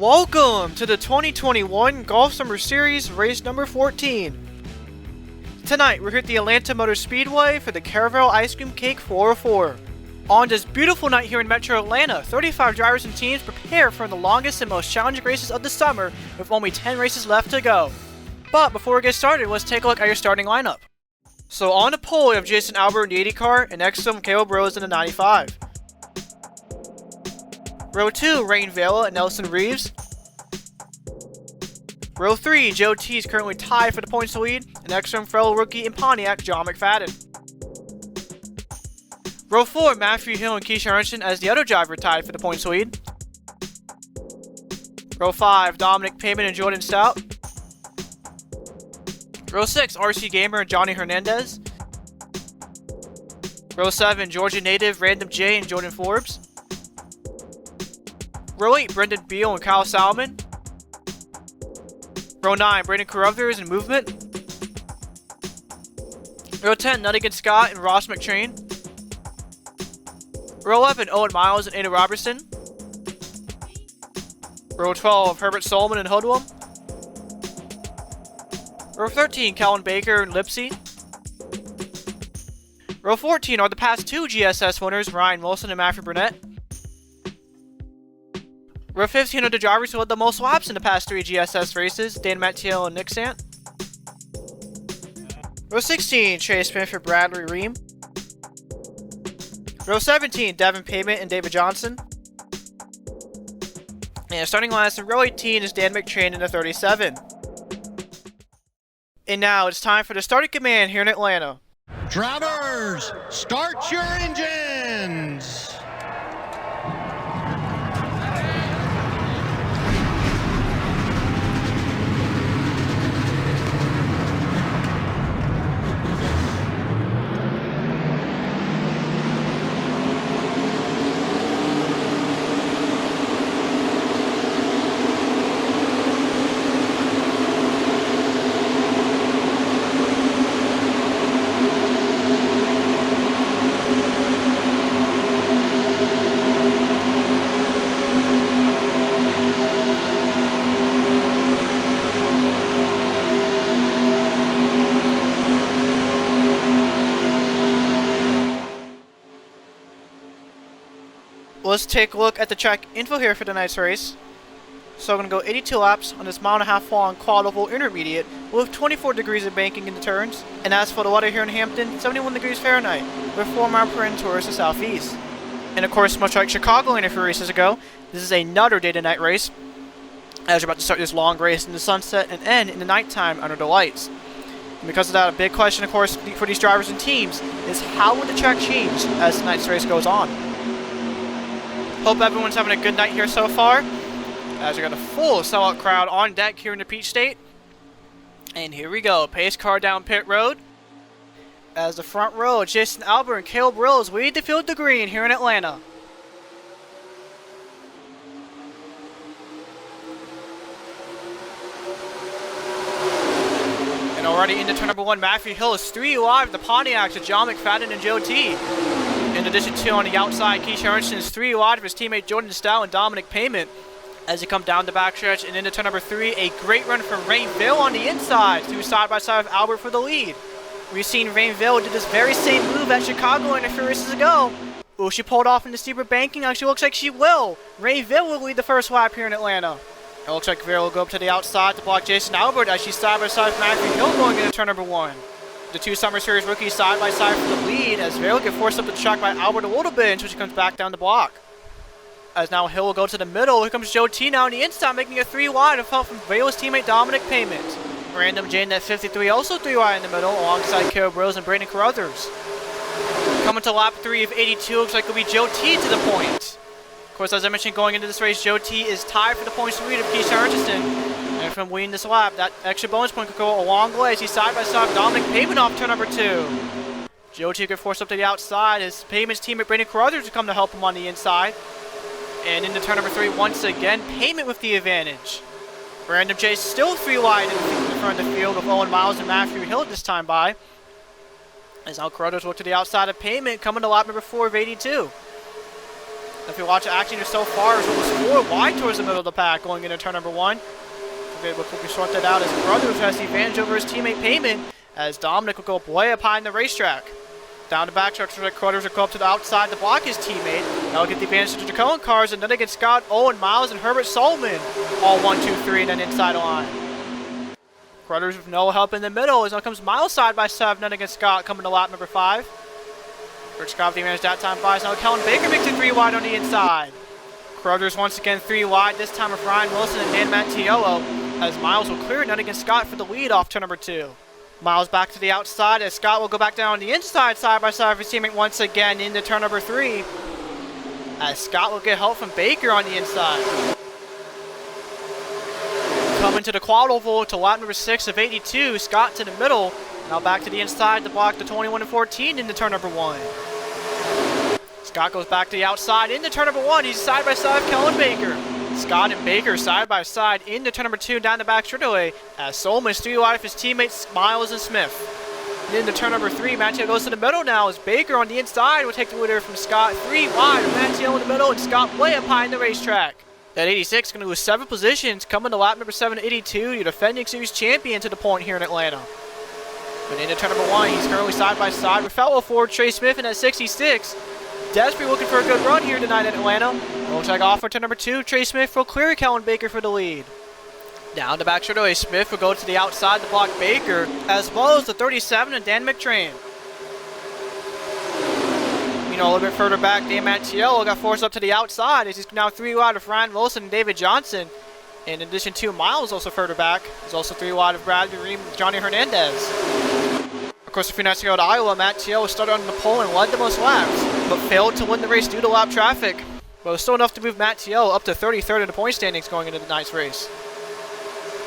Welcome to the 2021 Golf Summer Series race number 14. Tonight we're here at the Atlanta Motor Speedway for the Carvel Ice Cake 404. On this beautiful night here in Metro Atlanta, 35 drivers and teams prepare for the longest and most challenging races of the summer with only 10 races left to go. But before we get started, let's take a look at your starting lineup. So on the pole we have Jason Albert in the 80 car and Exzel and Caleb Rose in the 95. Row 2, Rain Vela and Nelson Reeves. Row 3, Joe T is currently tied for the points lead, and Exzel fellow rookie in Pontiac, John McFadden. Row 4, Matthew Hill and Keshawn Richardson as the other driver tied for the points lead. Row 5, Dominic Payman and Jordan Stout. Row 6, RC Gamer and Johnny Hernandez. Row 7, Georgia native Random J and Jordan Forbes. Row 8, Brendan Beal and Kyle Salmon. Row 9, Brandon Carruthers and Movement. Row 10, Nuttigan Scott and Ross McTrain. Row 11, Owen Miles and Ada Robertson. Row 12, Herbert Solomon and Hoodlum. Row 13, Calvin Baker and Lipsy. Row 14 are the past two GSS winners, Ryan Wilson and Matthew Burnett. Row 15 are the drivers who led the most laps in the past three GSS races, Dan Matteillo and Nick Sant. Row 16, Chase Smith and Bradley Reim. Row 17, Devin Payment and David Johnson. And starting last in row 18 is Dan McTrain in the 37. And now it's time for the starting command here in Atlanta. Drivers, start your engines! Let's take a look at the track info here for tonight's race. So I'm going to go 82 laps on this mile-and-a-half long quad oval intermediate with 24 degrees of banking in the turns. And as for the weather here in Hampton, 71 degrees Fahrenheit with 4 miles per hour towards the southeast. And of course, much like Chicago a few races ago, this is another day-to-night race, as we're about to start this long race in the sunset and end in the nighttime under the lights. And because of that, a big question, of course, for these drivers and teams is how will the track change as tonight's race goes on? Hope everyone's having a good night here so far, as we got a full sellout crowd on deck here in the Peach State. And here we go, pace car down pit road, as the front row, Jason Albert and Caleb Rose lead the field to green here in Atlanta. And already into turn number 1, Matthew Hill is 3 wide with the Pontiacs to John McFadden and Joe T. In addition to on the outside, Keshawn Richardson is 3 wide of his teammate Jordan Stout and Dominic Payment. As he comes down the backstretch and into turn number 3, a great run from Rain Vela on the inside, through side by side with Albert for the lead. We've seen Rain Vela do this very same move at Chicago a few races ago. Will she pull it off into steeper banking? Actually looks like she will. Rain Vela will lead the first lap here in Atlanta. It looks like Vela will go up to the outside to block Jason Albert as she's side by side with Matthew Hill going into turn number 1. The two Summer Series rookies side by side for the lead as Vela get forced up the track by Albert a little bit until she comes back down the block. As now Hill will go to the middle. Here comes Joe T now on the inside, making a 3 wide of help from Vela's teammate Dominic Payment. Random Jane at 53, also 3 wide in the middle, alongside Caleb Rose and Brandon Carruthers. Coming to lap 3 of 82, looks like it'll be Joe T to the point. Of course, as I mentioned going into this race, Joe T is tied for the points lead of Keshawn Richardson. And from winning this lap, that extra bonus point could go a long way as he's side by side with Dominic Payment off turn number 2. Joe T could force up to the outside. His Payment's teammate Brandon Carruthers to come to help him on the inside. And into turn number 3 once again, Payment with the advantage. Random J still 3 wide in the front of the field with Owen Miles and Matthew Hill this time by. As now Carruthers look to the outside of Payment, coming to lap number 4 of 82. If you watch the action here so far, it's almost 4 wide towards the middle of the pack going into turn number 1. Okay, we'll quickly sort that out as Brothers has the advantage over his teammate Payment, as Dominic will go up way up high in the racetrack. Down the backtrack, Crothers will go up to the outside to block his teammate. That'll get the advantage to the Jacone cars, and then against Scott, Owen, Miles, and Herbert Solomon. All 1, 2, 3, and then inside the line. Crothers with no help in the middle, as now comes Miles side by side, and then against Scott coming to lap number 5. Rich Scott with the advantage that time by, now Kellen Baker makes it 3 wide on the inside. Crothers once again 3 wide, this time with Ryan Wilson and Dan Matteillo, as Miles will clear, and then against Scott for the lead off turn number 2. Miles back to the outside as Scott will go back down on the inside side by side with his teammate once again into turn number 3. As Scott will get help from Baker on the inside. Coming to the quad oval to lap number 6 of 82, Scott to the middle. Now back to the inside to block the 21 and 14 into turn number 1. Scott goes back to the outside into turn number 1. He's side by side with Kellen Baker. Scott and Baker side by side into turn number 2 down the back straightaway as Solomon is 3 wide of his teammates Miles and Smith. And into turn number 3, Matteillo goes to the middle now as Baker on the inside will take the leader from Scott. 3 wide with Matteillo in the middle and Scott way up high in the racetrack. That 86 is going to lose 7 positions, coming to lap number 7 82, your defending series champion to the point here in Atlanta. But into turn number 1, he's currently side by side with fellow Ford Trey Smith in that 66. Desperately looking for a good run here tonight in Atlanta. Looks like off for turn number 2, Trey Smith will clear Kellen Baker for the lead. Down the back straightaway, Smith will go to the outside to block Baker, as well as the 37 and Dan McTrain. You know, a little bit further back, Dan Matteillo got forced up to the outside as he's now 3 wide of Ryan Wilson and David Johnson. In addition to Miles also further back, he's also 3 wide of Bradley Reim and Johnny Hernandez. Of course, a few nights ago to Iowa, Matteillo started on the pole and led the most laps, but failed to win the race due to lap traffic. But it was still enough to move Matteillo up to 33rd in the point standings going into tonight's race.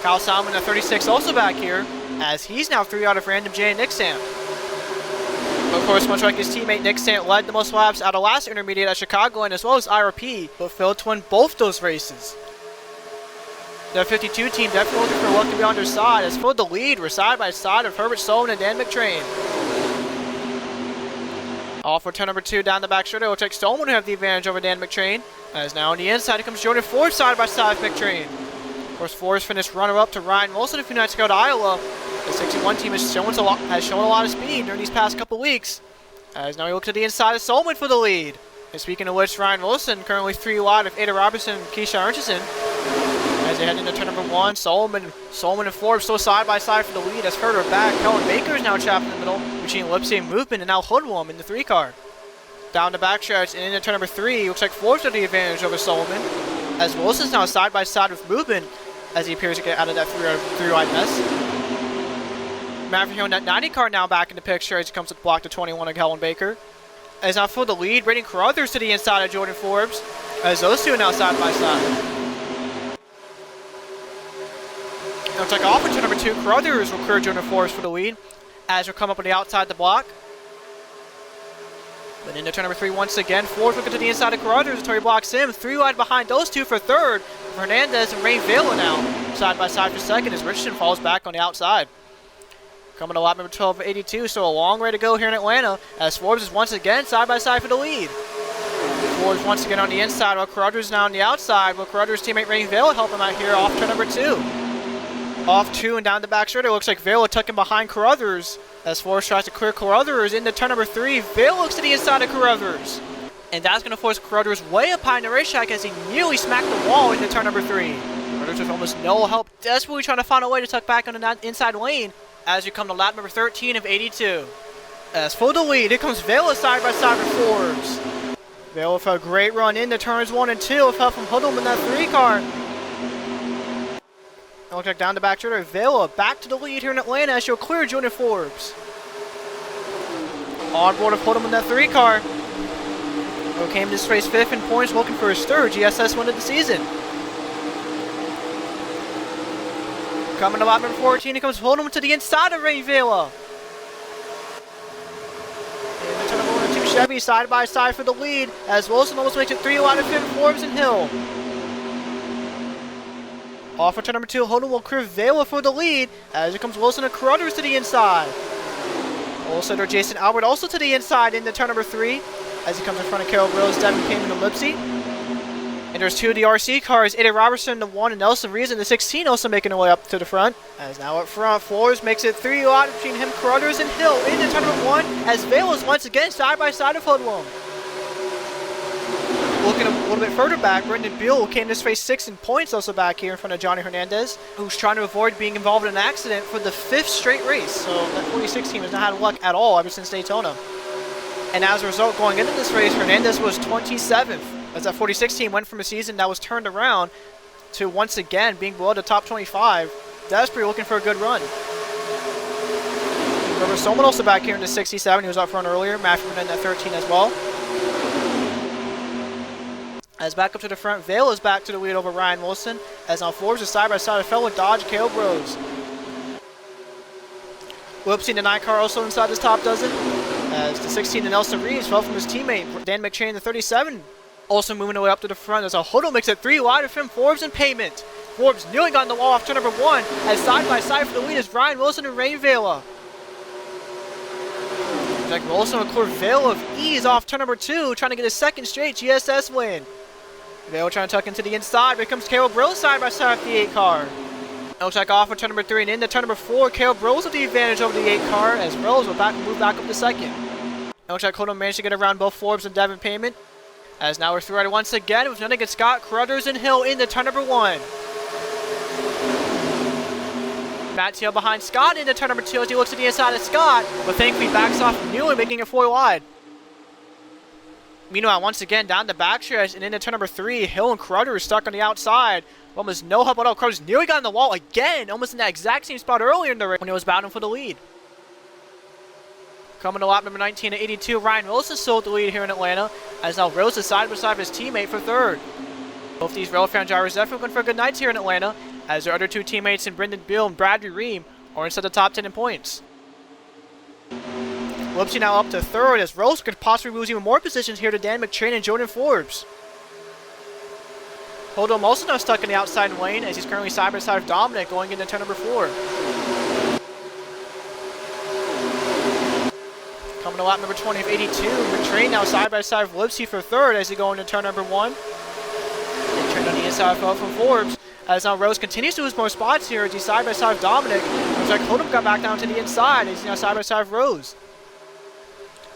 Kyle Salmon at 36 also back here, as he's now 3 out of Random J and Nick Sant. Of course, much like his teammate Nick Sant led the most laps out of last intermediate at Chicago and as well as IRP, but failed to win both those races. The 52 team definitely looking for luck to be on their side, as for the lead, we're side by side of Herbert Solomon and Dan McTrain. Off for turn number 2 down the back straightaway, it will take Solomon to have the advantage over Dan McTrain, as now on the inside comes Jordan Ford side by side with McTrain. Of course, Ford's finished runner-up to Ryan Wilson a few nights ago to Iowa. The 61 team has shown a lot of speed during these past couple weeks, as now we look to the inside of Solomon for the lead. And speaking of which, Ryan Wilson currently 3 wide of Ada Robertson and Keshawn Richardson. As they head into turn number 1, Solomon and Forbes still side by side for the lead. As further back, Kellen Baker is now trapped in the middle between Lipsy and Movement, and now Hoodlum in the 3 car. Down the backstretch and into turn number 3, looks like Forbes had the advantage over Solomon, as Wilson's now side by side with Movement as he appears to get out of that 3 wide mess. Maverick Hill in that 90 car now back in the picture as he comes to block the 21 of Kellen Baker. As now for the lead, Brandon Carruthers to the inside of Jordan Forbes, as those two are now side by side. Looks like off into number 2, Carruthers will clear Jordan Forbes for the lead, as he'll come up on the outside the block. But into turn number 3 once again, Forbes looking to the inside of Carruthers until he blocks him. 3 wide behind those two for third. Hernandez and Reim now side by side for second as Richardson falls back on the outside. Coming to lap number 12 of 82, so a long way to go here in Atlanta, as Forbes is once again side by side for the lead. Forbes once again on the inside, while Carruthers now on the outside, while Carruthers' teammate Reim will help him out here off turn number 2. Off 2 and down the back straight, it looks like Vale tucking behind Carruthers, as Forbes tries to clear Carruthers into turn number 3. Vale looks to the inside of Carruthers, and that's going to force Carruthers way up high in the racetrack as he nearly smacked the wall into turn number 3. Carruthers with almost no help, desperately trying to find a way to tuck back on the inside lane, as you come to lap number 13 of 82. As for the lead, here comes Vela side by side with Forbes. Vela with a great run into turns 1 and 2 with help from Hoodlum in that 3 car. It looks like down the back straight, Vela back to the lead here in Atlanta as she'll clear Jordan Forbes. On board of Hoodlum in that 3 car. Who came to this race 5th in points, looking for his 3rd GSS win of the season. Coming to lap number 14, he comes Hoodlum to the inside of Ray Vela. And the turn number 1 and 2 Chevy side by side for the lead, as Wilson almost makes it 3 wide of him, Forbes and Hill. Off for turn number 2, Hoodlum will clear Vela for the lead, as it comes Wilson and Carruthers to the inside. Olsetter Jason Albert also to the inside into turn number 3, as he comes in front of Carol Grills, Devin Payman and Lipsy. And there's two of the RC cars, Ada Robertson in the 1 and Nelson Reeves in the 16 also making their way up to the front. As now up front, Forbes makes it 3 wide between him, Carruthers, and Hill into turn number 1 as Beal is once again side by side of Hoodlum. Looking a little bit further back, Brendan Beal came this race 6 in points also back here in front of Johnny Hernandez, who's trying to avoid being involved in an accident for the 5th straight race. So that 46 team has not had luck at all ever since Daytona. And as a result, going into this race, Hernandez was 27th. As that 46 team went from a season that was turned around to once again being below the top 25. Desperately looking for a good run. There was someone also back here in the 67. He was up front earlier. Matthew Burnett in that 13 as well. As back up to the front, Vale is back to the lead over Ryan Wilson. As now Forbes is side by side with fellow Dodge Caleb Rose. Whoopsie, the 9 car also inside this top dozen. As the 16 and Nelson Reeves fell from his teammate Dan McShane in the 37. Also moving away up to the front as a Hoodlum makes it 3 wide of him, Forbes and Payment. Forbes nearly got in the wall off turn number 1 as side by side for the lead is Ryan Wilson and Reim Vela. Jack Wilson will clear Vale of ease off turn number 2, trying to get his 2nd straight GSS win. Vale trying to tuck into the inside, but here comes Caleb Rose side by side with the 8 car. Looks like off for turn number 3 and into turn number 4, Caleb Rose with the advantage over the 8 car as Rose will move back up to 2nd. Looks like Hoodlum managed to get around both Forbes and Devin Payment. As now we're through right once again with nothing but Scott, Carruthers, and Hill into turn number 1. Matteillo behind Scott into turn number 2 as he looks at the inside of Scott, but thankfully backs off Newey, making it 4 wide. Meanwhile, once again, down the backstretch and into turn number 3, Hill and Carruthers stuck on the outside. Almost no help at all. Carruthers nearly got in the wall again, almost in that exact same spot earlier in the race when he was battling for the lead. Coming to lap number 19 at 82, Ryan Wilson still with the lead here in Atlanta, as now Rose is side by side with his teammate for 3rd. Both these rail fan drivers definitely looking for good nights here in Atlanta, as their other 2 teammates in Brendan Beal and Bradley Reim are inside the top 10 in points. Whoopsie now up to 3rd as Rose could possibly lose even more positions here to Dan McShane and Jordan Forbes. Hoodlum also now stuck in the outside lane as he's currently side by side with Dominic going into turn number 4. Coming to lap number 20 of 82, McShane now side by side with Whoopsie for 3rd as he go into turn number 1. And turned on the inside from Forbes. As now Rose continues to lose more spots here as he's side by side with Dominic. Looks like Hoodlum got back down to the inside as he's now side by side with Rose.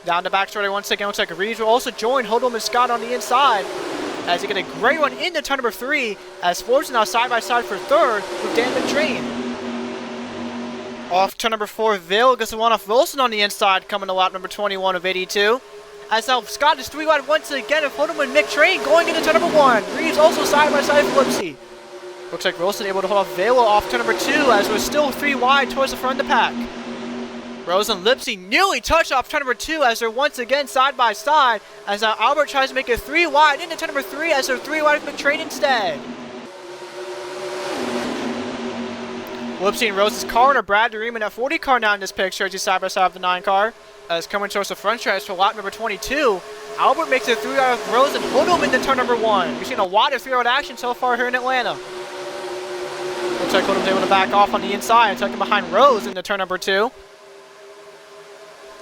Down the backstretch once again, looks like Reeves will also join Hoodlum and Scott on the inside as he get a great run into turn number 3 as Forbes is now side by side for 3rd with Dan McShane. Off turn number 4, Vale gets the one off Wilson on the inside coming to lap number 21 of 82. As now Scott is 3 wide once again of Hoodlum and McShane going into turn number 1. Reeves also side by side with Whoopsie. Looks like Wilson able to hold off Vela off turn number 2 as we're still 3 wide towards the front of the pack. Rose and Lipsy nearly touch off turn number 2 as they're once again side by side as now Albert tries to make it 3 wide into turn number 3 as they're 3 wide with McShane instead. Whoopsie and Rose's car and a Brad Reim in that 40 car now in this picture as he's side by side with the 9 car. As coming towards the front stretch for lap number 22, Albert makes it 3 out of Rose and Hoodlum into turn number 1. We've seen a lot of 3-out action so far here in Atlanta. Looks like Hoodlum's able to back off on the inside and tucking behind Rose into turn number 2.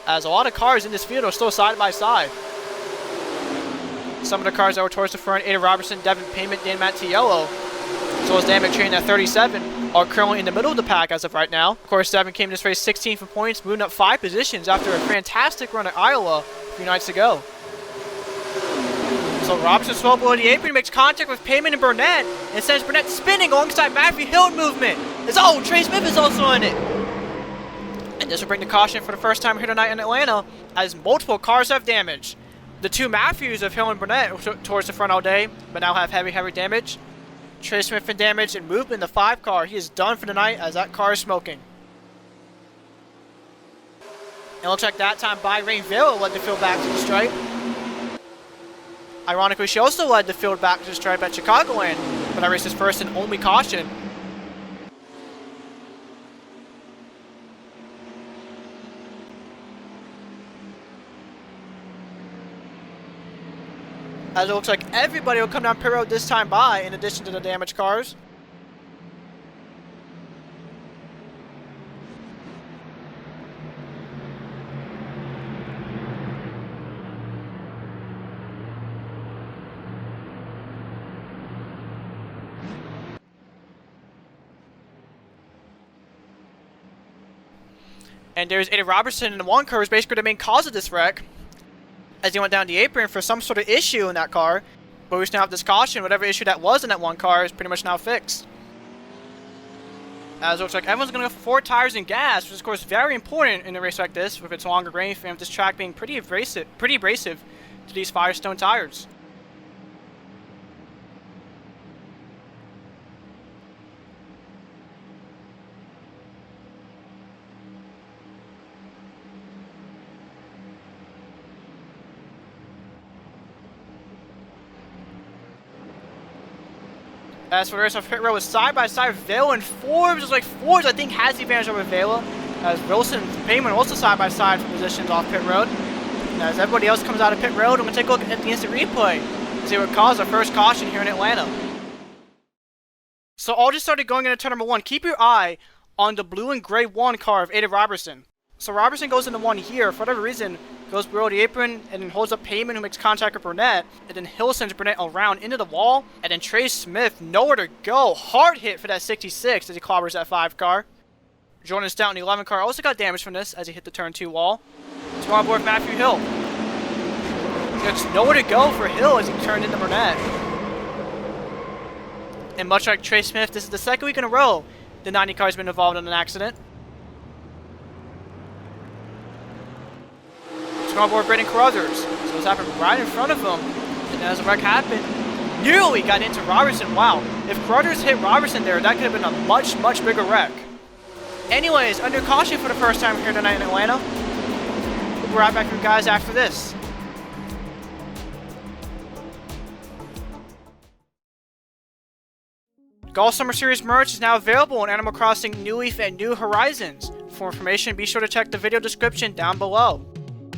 As a lot of cars in this field are still side by side. Some of the cars that were towards the front, Ada Robertson, Devin Payment, Dan Matteillo, as well as Dan McShane at 37, are currently in the middle of the pack as of right now. Of course, Devin came in this race 16th in points, moving up 5 positions after a fantastic run at Iowa a few nights ago. So Robertson's well below the apron, makes contact with Payment and Burnett, and sends Burnett spinning alongside Matthew Hill in movement. Trey Smith is also in it. And this will bring the caution for the first time here tonight in Atlanta, as multiple cars have damage. The 2 Matthews of Hill and Burnett towards the front all day, but now have heavy damage. Trey Smith in damage and movement in the 5 car. He is done for the night as that car is smoking. And it looks like that time by Reim Vela led the field back to the stripe. Ironically, she also led the field back to the stripe at Chicagoland, but that race's first and only caution. As it looks like everybody will come down pit road this time by, in addition to the damaged cars. And there's Eddie Robertson in the one car, who's basically the main cause of this wreck, as he went down the apron for some sort of issue in that car. But we just now have this caution. Whatever issue that was in that one car is pretty much now fixed. As it looks like everyone's going to go for 4 tires and gas, which is of course very important in a race like this, with its longer range and this track being pretty abrasive to these Firestone tires. As for the rest of pit road, was side by side Vela and Forbes. It's like Forbes, I think, has the advantage over Vela, as Wilson and Payman also side by side for positions off pit road. And as everybody else comes out of pit road, I'm going to take a look at the instant replay to see what caused our first caution here in Atlanta. So all just started going into turn number 1. Keep your eye on the blue and gray 1 car of Eddie Robertson. So Robertson goes into 1 here, for whatever reason, goes below the apron, and then holds up Payman, who makes contact with Burnett, and then Hill sends Burnett around into the wall, and then Trey Smith, nowhere to go. Hard hit for that 66 as he clobbers that 5 car. Jordan Stout in the 11 car also got damage from this as he hit the turn 2 wall. So on board Matthew Hill. There's nowhere to go for Hill as he turned into Burnett. And much like Trey Smith, this is the second week in a row the 90 car has been involved in an accident. On board Braden Carruthers. So it's happened right in front of him. And as the wreck happened, nearly got into Robertson. Wow. If Carruthers hit Robertson there, that could have been a much, much bigger wreck. Anyways, under caution for the first time here tonight in Atlanta. We'll be right back with you guys after this. Golf Summer Series merch is now available on Animal Crossing New Leaf and New Horizons. For information, be sure to check the video description down below.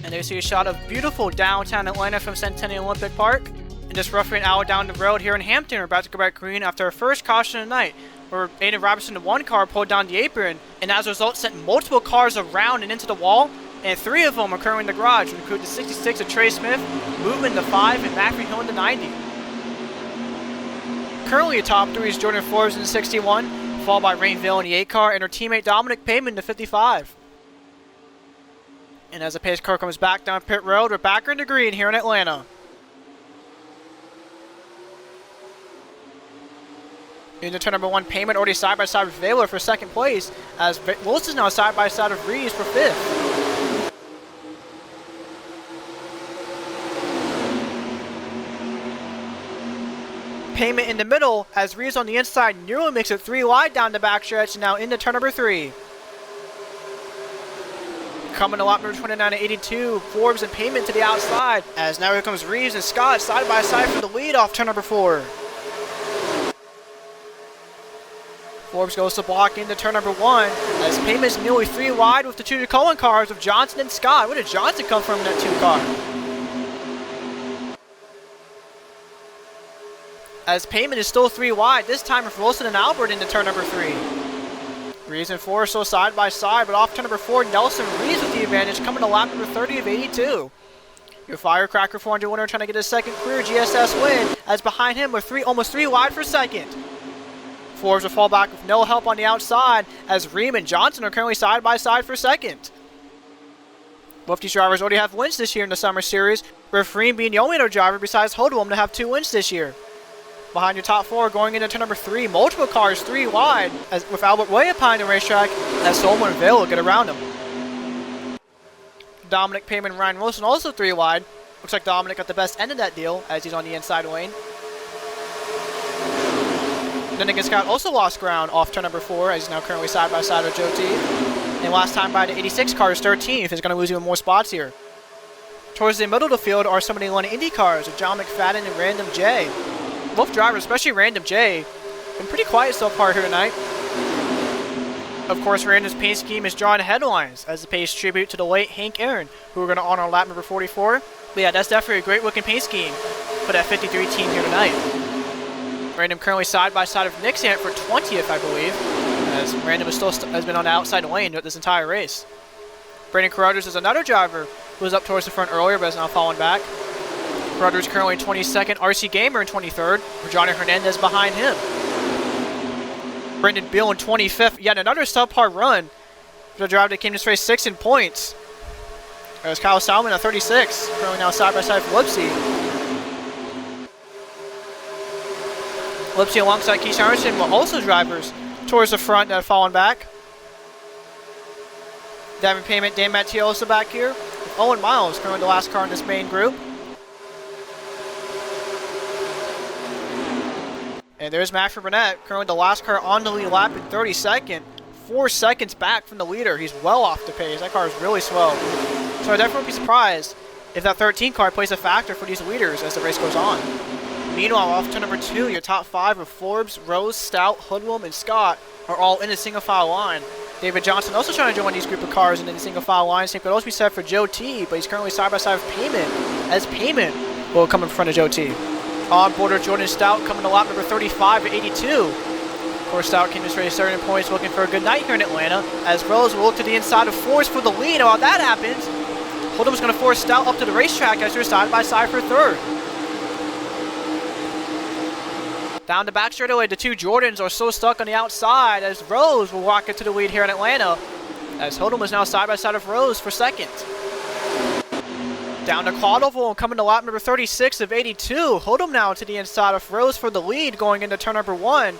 And there you see a shot of beautiful downtown Atlanta from Centennial Olympic Park. And just roughly an hour down the road here in Hampton, we're about to go back green after our first caution of the night, where Aiden Robertson in 1 car pulled down the apron, and as a result sent multiple cars around and into the wall, and 3 of them are currently in the garage, which include the 66 of Trey Smith, Movement the 5, and Matthew Hill in the 90. Currently the top 3 is Jordan Forbes in the 61, followed by Reim in the 8 car, and her teammate Dominic Payman in the 55. And as the pace car comes back down pit road, we're back into green here in Atlanta. Into turn number 1, Payman already side by side with Vela for 2nd place, as Wilson's now side by side of Reeves for 5th. Payman in the middle, as Reeves on the inside nearly makes it 3 wide down the backstretch, and now into turn number 3. Coming to lap number 29 at 82, Forbes and Payman to the outside, as now here comes Reeves and Scott side by side for the lead off turn number 4. Forbes goes to block into turn number 1, as Payman's nearly 3 wide with the 2 Cohen cars of Johnson and Scott. Where did Johnson come from in that 2 car? As Payman is still 3 wide, this time with Wilson and Albert into turn number 3. Reeves and 4 still side by side, but off turn number 4, Nelson Reeves with the advantage, coming to lap number 30 of 82. Your Firecracker 400 winner trying to get his 2nd career GSS win, as behind him we're almost 3 wide for 2nd. Forbes will fall back with no help on the outside, as Reim and Johnson are currently side by side for 2nd. Both these drivers already have wins this year in the Summer Series, with Reim being the only other driver besides Hoodlum to have 2 wins this year. Behind your top 4 going into turn number 3, multiple cars 3 wide, as with Albert way up behind the racetrack, as Solomon and Vale will get around him. Dominic Payman and Ryan Wilson also 3 wide. Looks like Dominic got the best end of that deal as he's on the inside lane. Then again, Scott also lost ground off turn number 4 as he's now currently side by side with Joe T. And last time by the 86 car is 13th. He's going to lose even more spots here. Towards the middle of the field are some of the Atlanta Indy cars with John McFadden and Random J. Both drivers, especially Random J, been pretty quiet so far here tonight. Of course, Random's paint scheme is drawing headlines as it pays tribute to the late Hank Aaron, who we're going to honor on lap number 44. But yeah, that's definitely a great looking paint scheme for that 53 team here tonight. Random currently side by side of Nick Sant for 20th, I believe, as Random has been on the outside lane this entire race. Brandon Carruthers is another driver who was up towards the front earlier but is now falling back. Carruthers currently in 22nd, RC Gamer in 23rd, with Johnny Hernandez behind him. Brendan Beal in 25th, yet another subpar run The driver that came to this race 6 in points. There's Kyle Salmon at 36, currently now side by side for Lipsy. Lipsy alongside Keshawn Richardson were also drivers towards the front that have fallen back. Devin Payment, Dan Matteillo also back here. With Owen Miles currently the last car in this main group. And there's Matthew Burnett, currently the last car on the lead lap in 32nd. 4 seconds back from the leader. He's well off the pace. That car is really slow. So I definitely won't be surprised if that 13 car plays a factor for these leaders as the race goes on. Meanwhile, off to number 2, your top 5 of Forbes, Rose, Stout, Hoodlum, and Scott are all in a single file line. David Johnson also trying to join these group of cars in the single file line. Same could also be said for Joe T, but he's currently side by side with Payment, as Payment will come in front of Joe T. On board Jordan Stout coming to lap number 35 at 82. Of course, Stout came to this race 30 points, looking for a good night here in Atlanta, as Rose will look to the inside of Force for the lead. And while that happens, Hoodlum is going to force Stout up to the racetrack as they're side by side for third. Down the back straightaway, the 2 Jordans are so stuck on the outside as Rose will walk into the lead here in Atlanta, as Hoodlum is now side by side of Rose for second. Down to Claudoval and coming to lap number 36 of 82. Hoodlum now to the inside of Rose for the lead going into turn number 1.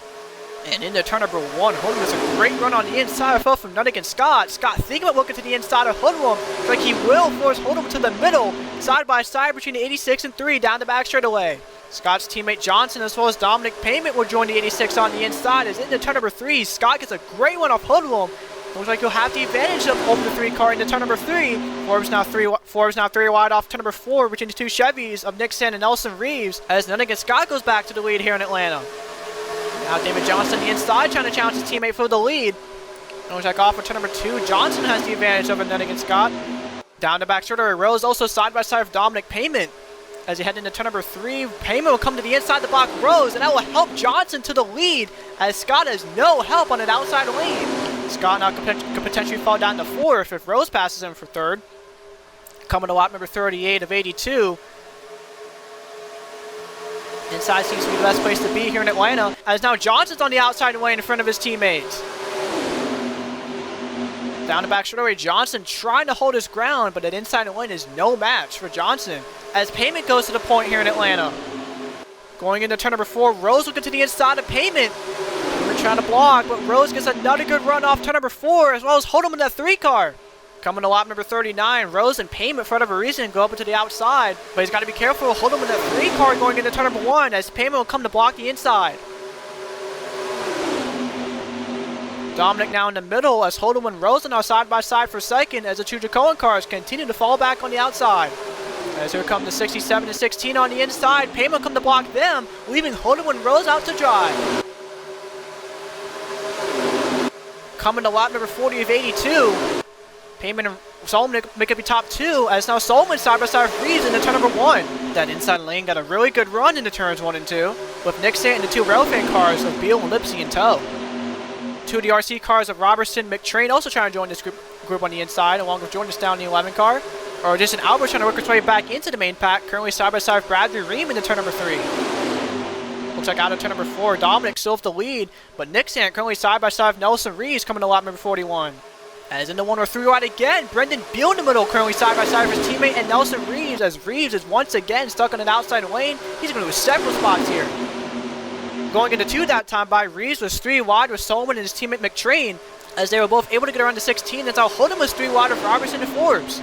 And into turn number 1, Hoodlum does a great run on the inside of from Nuttig and Scott. Scott thinking about looking to the inside of Hoodlum. Like he will force Hoodlum to the middle, side by side between the 86 and 3 down the back straightaway. Scott's teammate Johnson as well as Dominic Payment will join the 86 on the inside as into turn number 3. Scott gets a great one off Hoodlum. Looks like he'll have the advantage of over the 3 car into turn number 3. Forbes now 3 wide off turn number 4 between the 2 Chevys of Nick Sand and Nelson Reeves as Nuttig and Scott goes back to the lead here in Atlanta. Now David Johnson on the inside trying to challenge his teammate for the lead. Looks like off for turn number 2. Johnson has the advantage over Nuttig and Scott. Down the back straightaway, Rose also side by side with Dominic Payment. As he head into turn number 3, Payment will come to the inside the block Rose, and that will help Johnson to the lead as Scott has no help on an outside lane. Scott now could potentially fall down to 4th if Rose passes him for 3rd. Coming to lap number 38 of 82. Inside seems to be the best place to be here in Atlanta, as now Johnson's on the outside lane in front of his teammates. Down the back straightaway, Johnson trying to hold his ground, but that inside lane is no match for Johnson as Payment goes to the point here in Atlanta. Going into turn number 4, Rose will get to the inside of Payment. We're trying to block, but Rose gets another good run off turn number 4, as well as Hoodlum in that 3 car. Coming to lap number 39, Rose and Payment, for whatever reason, go up into the outside, but he's got to be careful of Hoodlum in that 3 car going into turn number 1, as Payment will come to block the inside. Dominic now in the middle as Hoodlum and Rose are now side by side for second as the 2 Jacoan cars continue to fall back on the outside. As here come the 67 and 16 on the inside, Payment will come to block them, leaving Hoodlum and Rose out to dry. Coming to lap number 40 of 82, Payment and Solomon make up the top 2 as now Solomon side by side with Reeves into turn number 1. That inside lane got a really good run into turns 1 and 2 with Nick Sand and the 2 Railfan cars of Beal and Lipsy in tow. 2 of the RC cars of Robertson, McTrain also trying to join this group on the inside, along with Jordan Stout in the 11 car. Or just an Albert trying to work his way back into the main pack, currently side by side with Bradley Reim into turn number 3. Looks like out of turn number 4, Dominic still with the lead, but Nick Sand currently side by side with Nelson Reeves coming to lap number 41. As into 1 or 3 wide again, Brendan Beal in the middle, currently side by side with his teammate and Nelson Reeves, as Reeves is once again stuck on an outside lane. He's going to lose several spots here. Going into 2 that time by Reeves was 3 wide with Solomon and his teammate McTrain, as they were both able to get around to 16. That's how Hoodlum was 3 wide with Robertson and Forbes.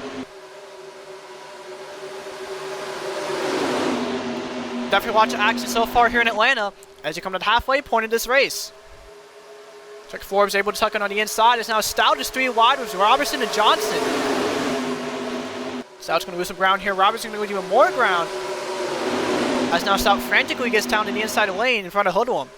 Definitely watch action so far here in Atlanta as you come to the halfway point of this race. Looks like Forbes able to tuck in on the inside as now Stout is 3 wide with Robertson and Johnson. Stout's going to lose some ground here. Robertson's going to lose even more ground as now Stout frantically gets down in the inside lane in front of Hoodlum.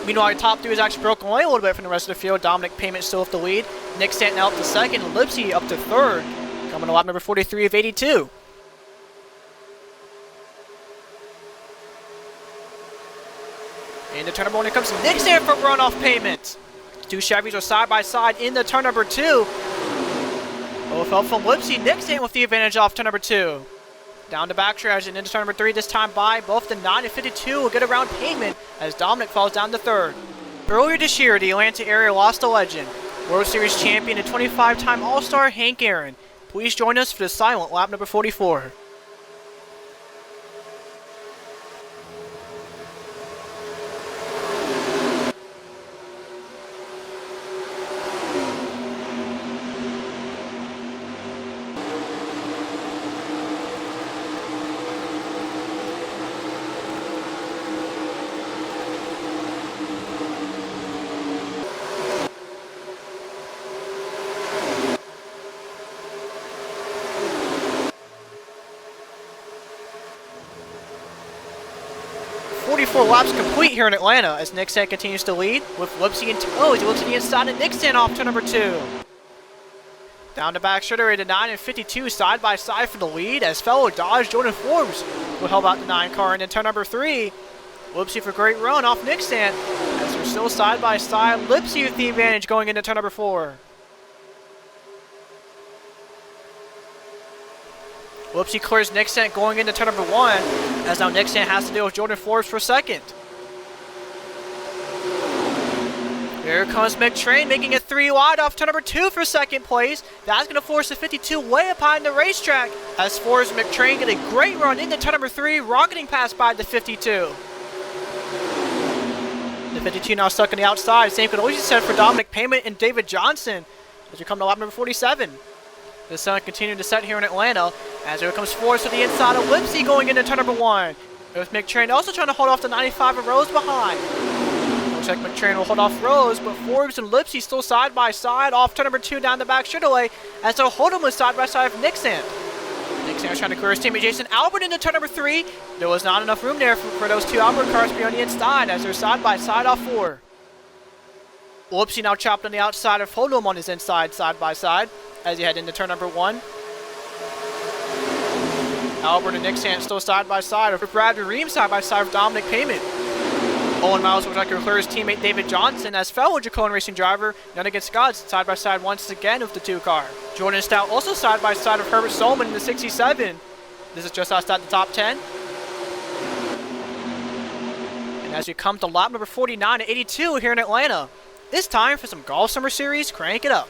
Meanwhile, the top 3 is actually broken away a little bit from the rest of the field. Dominic Payment still with the lead. Nick Stanton up to 2nd, Lipsy up to 3rd. Coming to lap number 43 of 82. Into turn number 1, here comes Nick Stanton for runoff Payment. 2 Chevys are side by side in the turn number 2. Both up from Lipsy. Nick Stanton with the advantage off turn number 2. Down to backtrash and into turn number 3 this time by both the 9 and 52 will get around Payment as Dominic falls down to 3rd. Earlier this year, the Atlanta area lost a legend, World Series champion and 25-time All-Star Hank Aaron. Please join us for the silent lap number 44. Laps complete here in Atlanta as Nixon continues to lead with Lipsy and he looks to the inside of Nixon off turn number 2. Down the back straightaway to 9 and 52 side by side for the lead as fellow Dodge Jordan Forbes will help out the 9 car, and then turn number 3 Lipsy for a great run off Nixon as they're still side by side. Lipsy with the advantage going into turn number 4. Lipsy clears Nixon going into turn number 1, as now Nixon has to deal with Jordan Forbes for second. Here comes McTrain making it 3 wide off turn number 2 for second place. That's going to force the 52 way up high in the racetrack, as Forbes and McTrain get a great run into turn number 3, rocketing past by the 52. The 52 now stuck on the outside. Same could also be said for Dominic Payment and David Johnson as we come to lap number 47. The sun continuing to set here in Atlanta as here comes Forbes to the inside of Lipsy going into turn number 1. With McTrain also trying to hold off the 95 of Rose behind. Looks like McTrain will hold off Rose, but Forbes and Lipsy still side by side off turn number 2 down the back straightaway as they'll hold him with side by side of Nixon. Nixon was trying to clear his teammate Jason Albert into turn number 3. There was not enough room there for those 2 Albert cars to be on the inside as they're side by side off 4. Lipsy now chopped on the outside of Hoodlum on his inside side by side as he head into turn number 1. Albert and Nixon still side by side, with Brad and Reim side by side with Dominic Payment. Owen Miles looks like he'll clear his teammate David Johnson as fellow Jacone Racing driver Nunnigan Scott side by side once again with the 2 car. Jordan Stout also side by side with Herbert Solman in the 67. This is just outside the top 10. And as we come to lap number 49 at 82 here in Atlanta, it's time for some Golf Summer Series Crank It Up.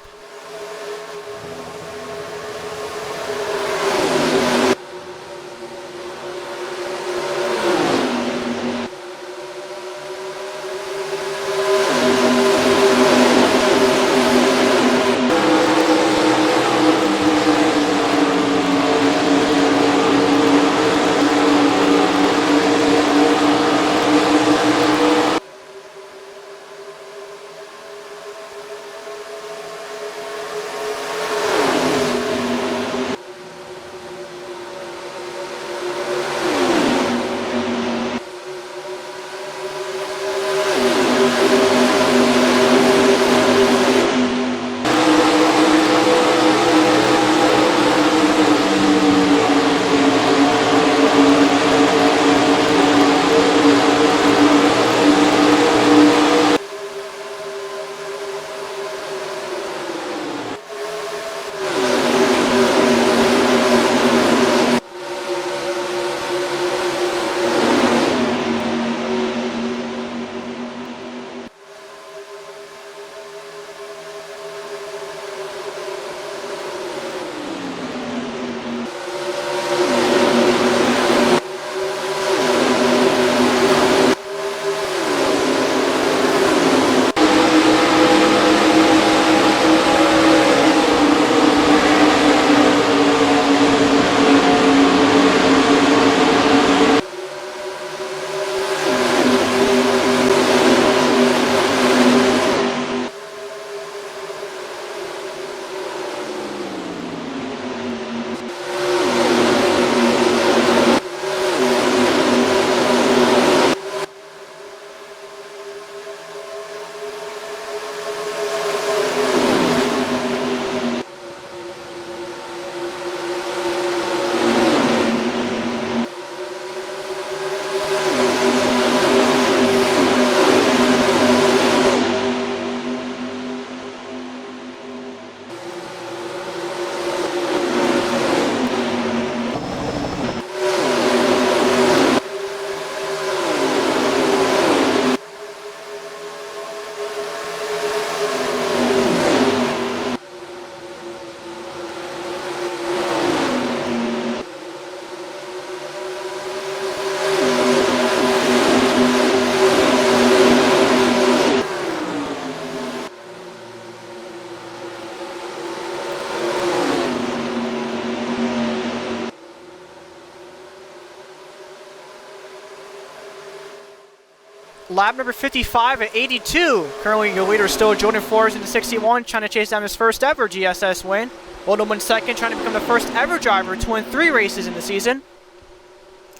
Lap number 55 at 82. Currently your leader is still Jordan Forbes in the 61, trying to chase down his first ever GSS win. Hoodlum in second, trying to become the first ever driver to win 3 races in the season.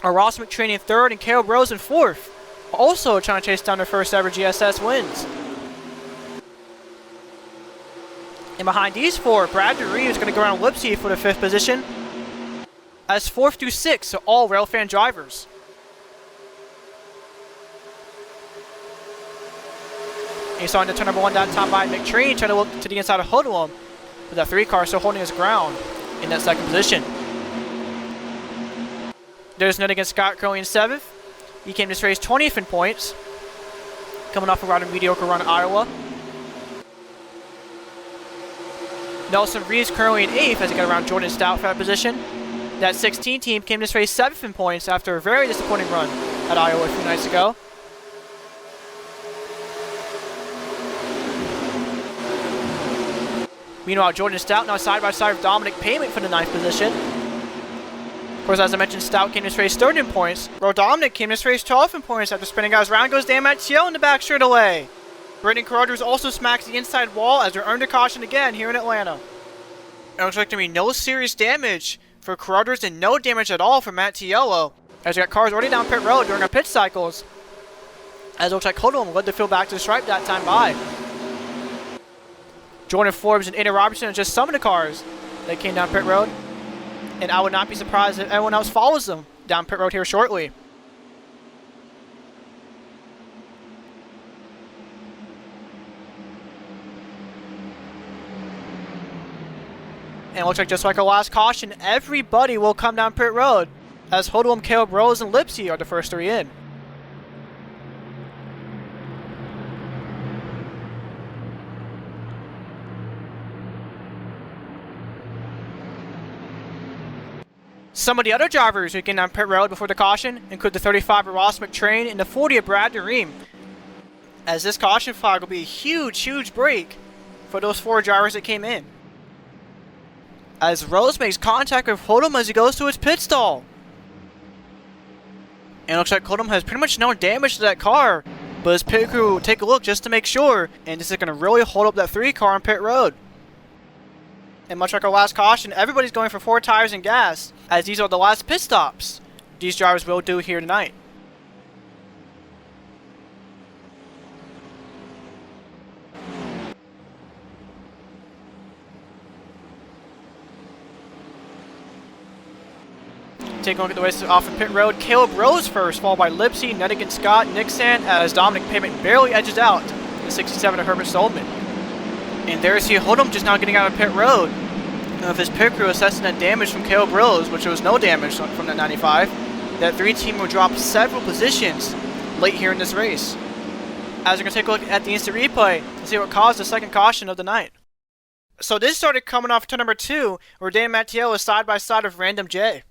Ross McTrain in third and Caleb Rose in fourth, also trying to chase down their first ever GSS wins. And behind these 4, Bradley Reim is going to go around Lipsy for the 5th position, as 4th through 6 are all Railfan drivers. And you saw into turn number 1 that time by McTrain, trying to look to the inside of Hoodlum, with that 3 car still holding his ground in that 2nd position. There's Nuttigan Scott currently in 7th. He came this race 20th in points, coming off a rather mediocre run in Iowa. Nelson Reeves currently in 8th as he got around Jordan Stout for that position. That 16 team came this race 7th in points after a very disappointing run at Iowa a few nights ago. Meanwhile, Jordan Stout now side by side with Dominic Payment for the 9th position. Of course, as I mentioned, Stout came this race 3rd in points, while Dominic came this race 12th in points after spinning out his round. Goes Dan Matteillo in the back straightaway. Brendan Carruthers also smacks the inside wall as they're under caution again here in Atlanta. It looks like there will be no serious damage for Carruthers and no damage at all for Matteillo, as we got cars already down pit road during our pit cycles, as it looks like Hoodlum led the field back to the stripe that time by. Jordan Forbes and Aiden Robertson are just some of the cars that came down pit road, and I would not be surprised if everyone else follows them down pit road here shortly. And it looks like just like our last caution, everybody will come down pit road, as Hoodlum, Caleb Rose, and Lipsy are the first 3 in. Some of the other drivers who came down pit road before the caution include the 35 of Ross McTrain and the 40 of Bradley Reim, as this caution flag will be a huge break for those 4 drivers that came in, as Rose makes contact with Hoodlum as he goes to his pit stall. And it looks like Hoodlum has pretty much no damage to that car, but his pit crew will take a look just to make sure, and this is going to really hold up that 3 car on pit road. And much like our last caution, everybody's going for 4 tires and gas, as these are the last pit stops these drivers will do here tonight. Taking a look at the race off of pit road, Caleb Rose first, followed by Lipsy, Nuttigan Scott, Nixon, as Dominic Payment barely edges out the 67 of Herbert Stolman. And there's Hoodlum just now getting out of pit road, with his pit crew assessing that damage from Caleb Rose, which was no damage from that 95. That 3 team will drop several positions late here in this race, as we're going to take a look at the instant replay to see what caused the 2nd caution of the night. So this started coming off turn number 2, where Dan Matteillo is side by side with Random J.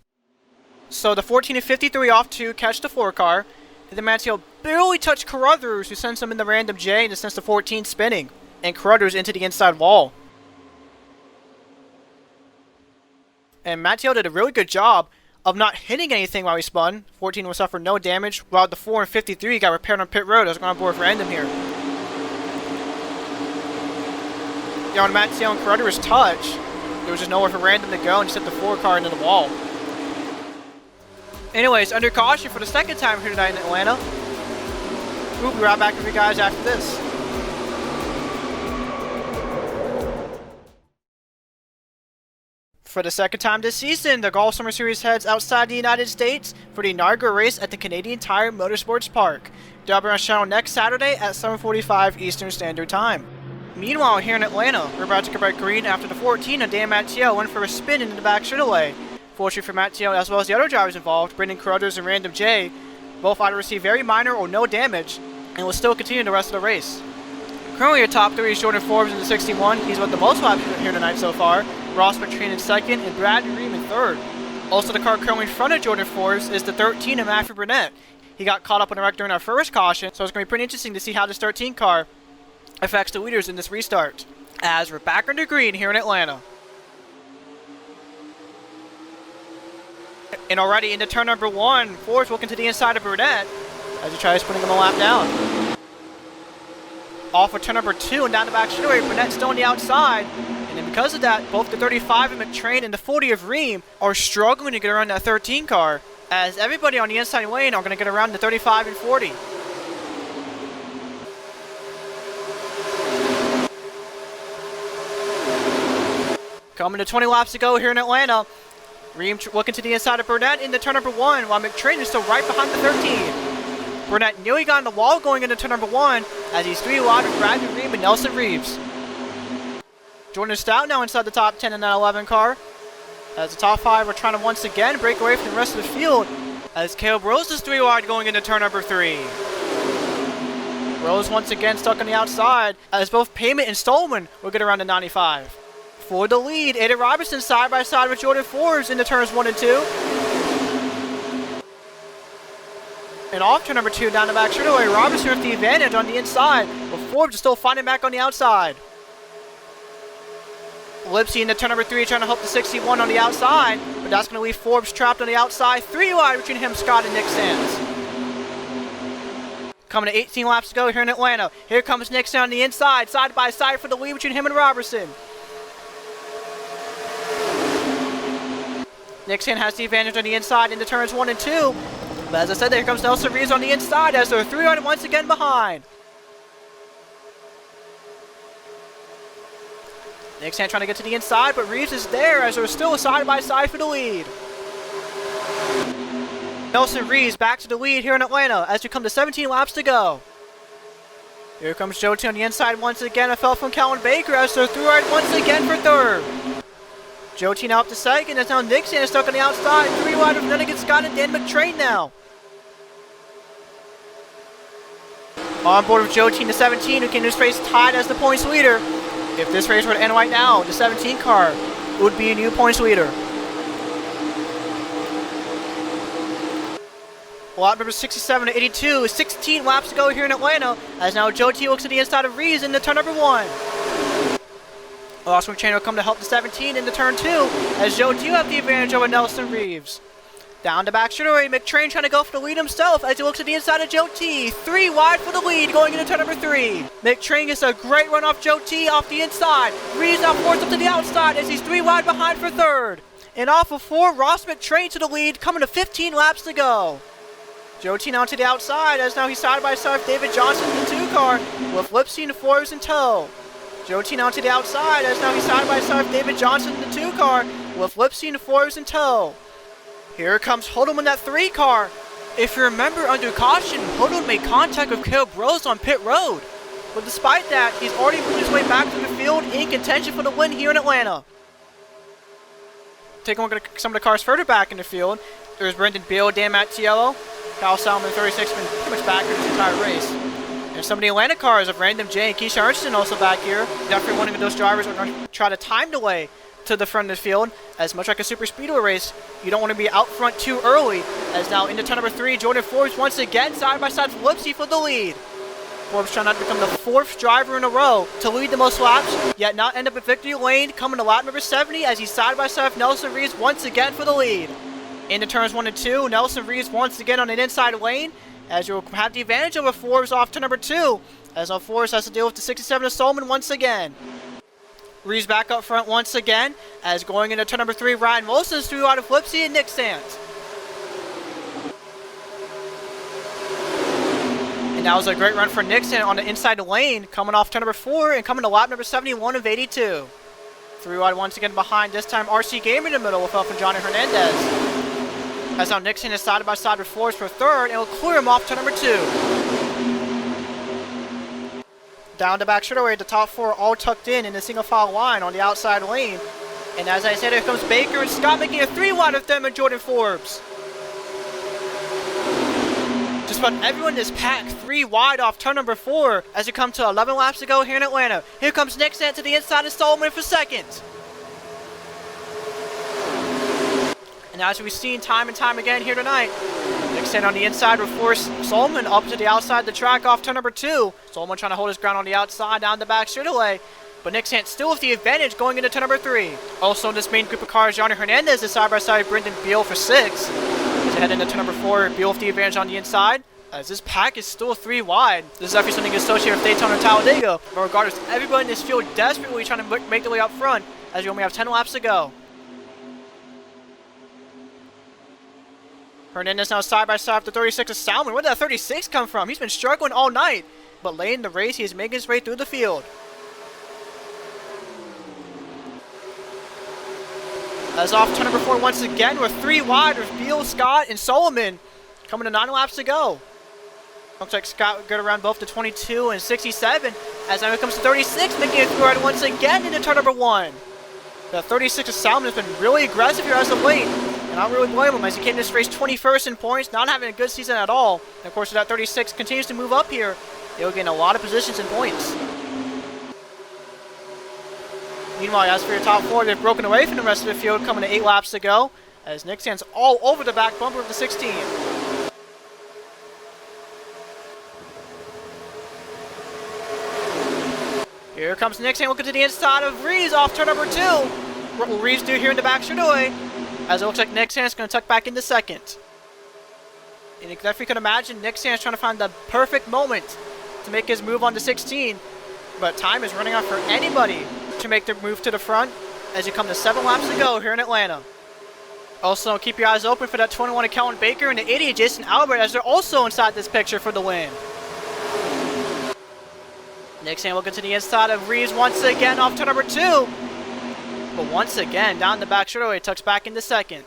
So the 14 and 53 off to catch the 4 car, and then Matteillo barely touched Carruthers, who sends him in the Random J and sends the 14 spinning, and Carruthers into the inside wall. And Matteillo did a really good job of not hitting anything while he spun. 14 will suffer no damage, while the 4 and 53 got repaired on pit road. I was going on board with Random here. Yeah, when Matteillo and Carruthers touch, there was just nowhere for Random to go, and he sent the 4 car into the wall. Anyways, under caution for the 2nd time here tonight in Atlanta. We'll be right back with you guys after this. For the 2nd time this season, the Golf Summer Series heads outside the United States for the inaugural race at the Canadian Tire Motorsports Park. They'll be on channel next Saturday at 7:45 Eastern Standard Time. Meanwhile, here in Atlanta, we're about to go back green after the 14 and Dan Matteillo went for a spin into the back straightaway. Fortunately for Matteillo, as well as the other drivers involved, Brendan Carruthers and Random J, both either received very minor or no damage, and will still continue the rest of the race. Currently, your top 3 is Jordan Forbes in the 61. He's with the most laps here tonight so far. Ross McTrain in 2nd, and Bradley Reim in 3rd. Also, the car currently in front of Jordan Forbes is the 13 of Matthew Burnett. He got caught up in a wreck during our first caution, so it's going to be pretty interesting to see how this 13 car affects the leaders in this restart, as we're back under green here in Atlanta. And already into turn number 1, Forbes looking to the inside of Burnett, as he tries putting him a lap down. Off of turn number 2 and down the back straightaway, Burnett still on the outside. And then because of that, both the 35 of McTrain and the 40 of Reim are struggling to get around that 13 car, as everybody on the inside lane are going to get around the 35 and 40. Coming to 20 laps to go here in Atlanta. Reim looking to the inside of Burnett into turn number 1, while McTrain is still right behind the 13. Burnett nearly got in the wall going into turn number 1, as he's 3 wide of Bradley Reim and Nelson Reeves. Jordan Stout now inside the top 10 in that 11 car, as the top 5 are trying to once again break away from the rest of the field, as Caleb Rose is 3 wide going into turn number 3. Rose once again stuck on the outside, as both Payment and Stolman will get around the 95. For the lead, Aiden Robinson side by side with Jordan Forbes into turns 1 and 2. And off turn number 2 down the back straightaway, Robinson with the advantage on the inside, but Forbes is still fighting back on the outside. Lipsy into turn number 3 trying to help the 61 on the outside, but that's going to leave Forbes trapped on the outside, 3 wide between him, Scott, and Nick Sands. Coming to 18 laps to go here in Atlanta. Here comes Nick Sands on the inside, side by side for the lead between him and Robertson. Nixon has the advantage on the inside into turns 1 and 2. But as I said, there comes Nelson Reeves on the inside as they're 3 wide once again behind. Nixon trying to get to the inside, but Reeves is there as they're still side by side for the lead. Nelson Reeves back to the lead here in Atlanta as we come to 17 laps to go. Here comes Joe T on the inside once again. A fell from Calvin Baker as they're 3 wide once again for 3rd. Joe T now up to 2nd, as now Nixon is stuck on the outside, 3 wide of Henig, Scott, and Dan McTrain now. On board with Joe T in the 17, who came to this race tied as the points leader. If this race were to end right now, the 17 car would be a new points leader. Lap number 67 to 82, 16 laps to go here in Atlanta, as now Joe T looks to the inside of Reeves into turn number 1. Austin McTrain will come to help the 17 into turn 2, as Joe T will have the advantage over Nelson Reeves. Down to back straightaway, McTrain trying to go for the lead himself as he looks to the inside of Joe T. 3 wide for the lead going into turn number 3. McTrain gets a great run off Joe T off the inside. Reeves now forced up to the outside as he's 3 wide behind for 3rd. And off of 4, Ross McTrain to the lead, coming to 15 laps to go. Joe T now to the outside as now he's side by side with David Johnson in the 2 car with Lipsy and Forbes in tow. Joe T now to the outside as now he's side by side with David Johnson in the 2 car with Lipsy and Forbes in tow. Here comes Hoodlum in that 3 car. If you remember, under caution, Hoodlum made contact with Caleb Rose on pit road. But despite that, he's already moved his way back to the field in contention for the win here in Atlanta. Taking a look at some of the cars further back in the field. There's Brendan Beal, Dan Matteillo, Kyle Salmon, 36, been pretty much back here this entire race. And some of the Atlanta cars of Random J and Keshawn Richardson also back here. Definitely one of those drivers are going to try to time the way to the front of the field. As much like a super speedway race, you don't want to be out front too early. As now into turn number 3, Jordan Forbes once again side by side with Lipsy for the lead. Forbes trying not to become the 4th driver in a row to lead the most laps, yet not end up at victory lane, coming to lap number 70 as he's side by side with Nelson Reeves once again for the lead. Into turns 1 and 2, Nelson Reeves once again on an inside lane, as you'll have the advantage over Forbes off turn number 2, as now Forbes has to deal with the 67 of Solomon once again. Reeves back up front once again, as going into turn number 3, Ryan Wilson's 3 out of Flipsy and Nick Sands. And that was a great run for Nixon on the inside lane, coming off turn number 4 and coming to lap number 71 of 82. 3 wide once again behind, this time RC Gamer in the middle with help from Johnny Hernandez. As now Nixon is side by side with Forbes for 3rd and will clear him off turn number 2. Down the back straightaway, the top 4 all tucked in the single file line on the outside lane. And as I said, here comes Baker and Scott making a 3 wide of them and Jordan Forbes. Just about everyone is packed 3 wide off turn number 4 as we come to 11 laps to go here in Atlanta. Here comes Nixon to the inside of Solomon for 2nd. And as we've seen time and time again here tonight, Nixon on the inside will force Solomon up to the outside of the track off turn number 2. Solomon trying to hold his ground on the outside down the back straightaway. But Nixon still with the advantage going into turn number 3. Also in this main group of cars, Johnny Hernandez is side by side with Brendan Beal for 6. As they head into turn number 4, Beal with the advantage on the inside. as this pack is still 3 wide. This is definitely something associated with Daytona or Talladega. But regardless, everybody in this field desperately trying to make their way up front as we only have 10 laps to go. Hernandez now side by side with the 36 of Salmon. Where did that 36 come from? He's been struggling all night. But late in the race, he is making his way through the field. As off turn number 4 once again, we're 3 wide with Beal, Scott, and Solomon. Coming to 9 laps to go. Looks like Scott would get around both the 22 and 67. As now it comes to 36, making it through right once again into turn number 1. The 36 of Salmon has been really aggressive here as of late. And I don't really blame him as he came to this race 21st in points, not having a good season at all. And of course, if that 36 continues to move up here, he'll gain a lot of positions and points. Meanwhile, as for your top 4, they've broken away from the rest of the field, coming to 8 laps to go, as Nick stands all over the back bumper of the 16. Here comes Nixon looking to the inside of Rees off turn number 2. What will Rees do here in the back straightaway? As it looks like Nick Sands going to tuck back into second. And if you can imagine, Nick Sands trying to find the perfect moment to make his move on to 16. But time is running out for anybody to make their move to the front as you come to 7 laps to go here in Atlanta. Also, keep your eyes open for that 21 of Kellen Baker and the 80 of Jason Albert as they're also inside this picture for the win. Nick Sands looking to the inside of Rees once again off turn number 2. But once again, down the back straightaway, tucks back into second.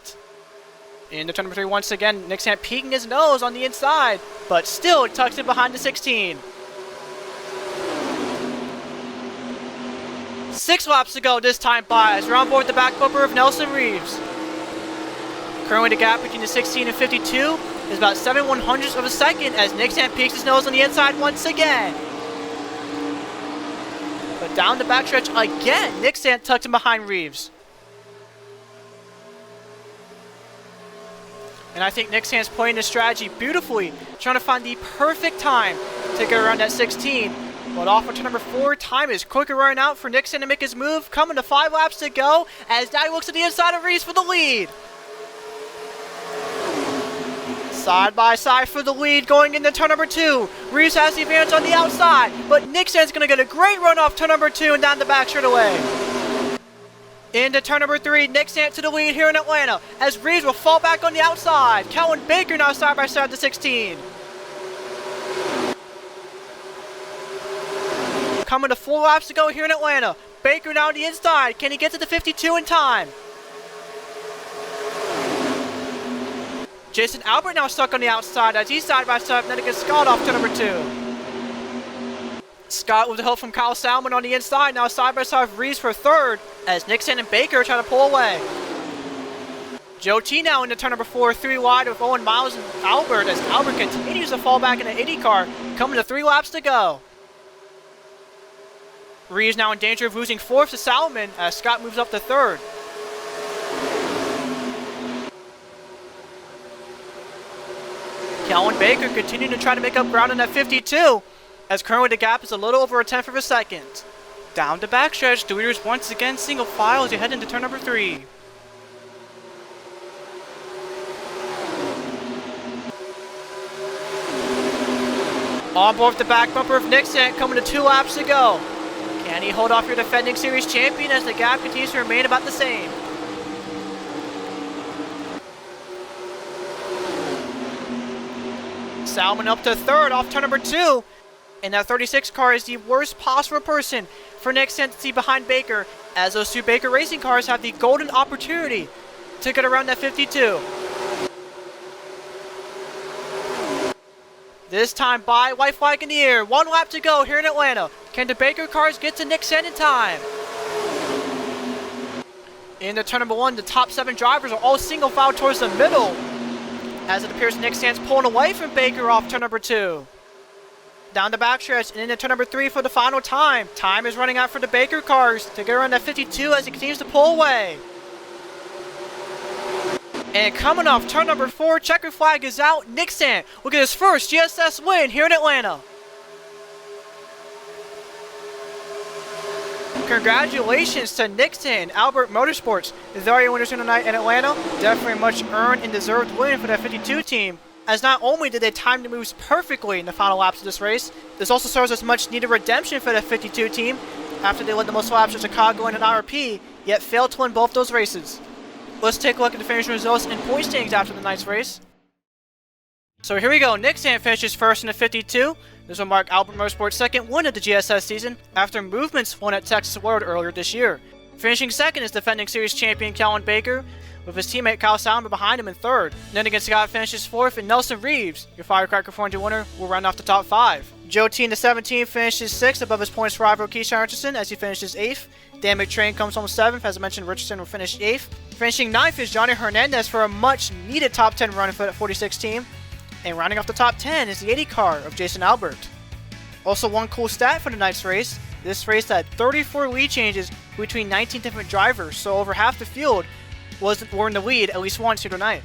Into turn number 3 once again, Nick Sands peeking his nose on the inside, but still tucks it behind the 16. 6 laps to go this time by as we're on board the back bumper of Nelson Reeves. Currently the gap between the 16 and 52 is about 7/100ths of a second as Nick Sands peeks his nose on the inside once again. But down the backstretch again, Nick Sands tucked in behind Reeves. And I think Nick Sands playing this strategy beautifully, trying to find the perfect time to get around that 16. But off of turn number 4, time is quicker running out for Nick Sands to make his move. Coming to 5 laps to go as now he looks at the inside of Reeves for the lead. Side by side for the lead going into turn number 2. Reeves has the advantage on the outside, but Nick Sands going to get a great run off turn number 2 and down the back straightaway. Into turn number 3, Nick Sands to the lead here in Atlanta as Reeves will fall back on the outside. Kellen Baker now side by side to 16. Coming to 4 laps to go here in Atlanta. Baker now on the inside. Can he get to the 52 in time? Jason Albert now stuck on the outside as he's side by side, then against Scott off to number 2. Scott with the help from Kyle Salmon on the inside, now side by side with Reeves for 3rd as Nick Sands and Baker try to pull away. Joe T now into turn number 4, 3 wide with Owen Miles and Albert as Albert continues to fall back in the 80 car, coming to 3 laps to go. Reeves now in danger of losing 4th to Salmon as Scott moves up to 3rd. Kellen Baker continuing to try to make up ground in that 52, as currently the gap is a little over 1/10 of a second. Down the backstretch, the leaders once again single file as you head into turn number 3. On board with the back bumper of Nick Sands coming to 2 laps to go. Can he hold off your defending series champion as the gap continues to remain about the same? Salmon up to 3rd off turn number 2. And that 36 car is the worst possible person for Nick Sands to see behind Baker, as those 2 Baker racing cars have the golden opportunity to get around that 52. This time by white flag in the air. 1 lap to go here in Atlanta. Can the Baker cars get to Nick Sands in time? In the turn number 1, the top 7 drivers are all single file towards the middle, as it appears Nick Sands pulling away from Baker off turn number 2. Down the backstretch and into turn number 3 for the final time. Time is running out for the Baker cars to get around that 52 as he continues to pull away. And coming off turn number 4, checker flag is out. Nick Sands will get his first GSS win here in Atlanta. Congratulations to Nick Sands, Albert Motorsports, the Atlanta winners tonight in Atlanta. Definitely a much earned and deserved win for that 52 team. as not only did they time the moves perfectly in the final laps of this race, this also serves as much needed redemption for the 52 team after they led the most laps in Chicago and an IRP, yet failed to win both those races. Let's take a look at the finishing results and point standings after the night's race. So here we go. Nixon finishes first in the 52. This will mark Albert Motorsport's second win of the GSS season after Movements won at Texas World earlier this year. Finishing second is defending series champion Kellen Baker, with his teammate Kyle Salmon behind him in third. Then Scott finishes fourth, and Nelson Reeves, your Firecracker 400 winner, will round off the top 5. Joe T in the 17 finishes 6th above his points rival Keshawn Richardson as he finishes 8th. Dan McTrain comes home 7th, as I mentioned Richardson will finish 8th. Finishing 9th is Johnny Hernandez for a much needed top 10 run for the 46 team. And rounding off the top 10 is the 80 car of Jason Albert. Also, one cool stat for tonight's race. This race had 34 lead changes between 19 different drivers, so over half the field were in the lead at least once here tonight.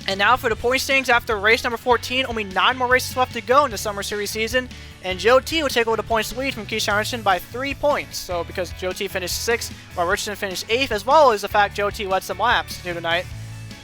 And now for the point standings after race number 14, only 9 more races left to go in the Summer Series season, and Joe T will take over the points lead from Keshawn Richardson by 3 points. So because Joe T finished 6th, while Richardson finished 8th, as well as the fact Joe T led some laps here tonight,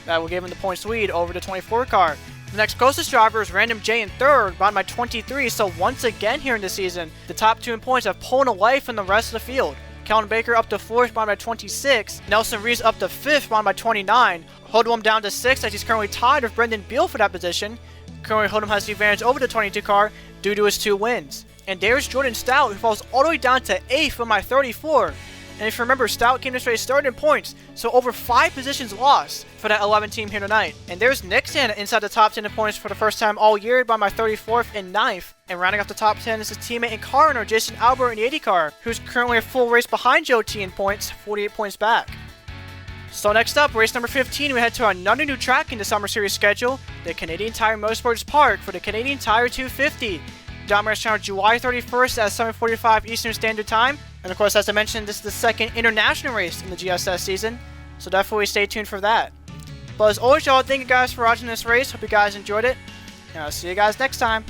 that will give him the points lead over the 24 car. The next closest driver is Random J in 3rd, bound by 23, so once again here in the season, the top 2 in points have pulled away from the rest of the field. Kellen Baker up to 4th, bound by 26. Nelson Reeves up to 5th, bound by 29. Hoodlum down to 6th, as he's currently tied with Brendan Beal for that position. Currently, Hoodlum has the advantage over the 22 car due to his 2 wins. And there's Jordan Stout, who falls all the way down to 8th with my 34. And if you remember, Stout came this race third in points, so over 5 positions lost for that 11 team here tonight. And there's Nixon inside the top 10 in points for the first time all year by my 34th and 9th. And rounding off the top 10 is his teammate and car owner, Jason Albert in the 80 car, who's currently a full race behind Joe T in points, 48 points back. So next up, race number 15, we head to another new track in the Summer Series schedule, the Canadian Tire Motorsports Park for the Canadian Tire 250. Dominance channel July 31st at 7:45 Eastern Standard Time. And of course, as I mentioned, this is the second international race in the GSS season, so definitely stay tuned for that. But as always, y'all, thank you guys for watching this race. Hope you guys enjoyed it, and I'll see you guys next time.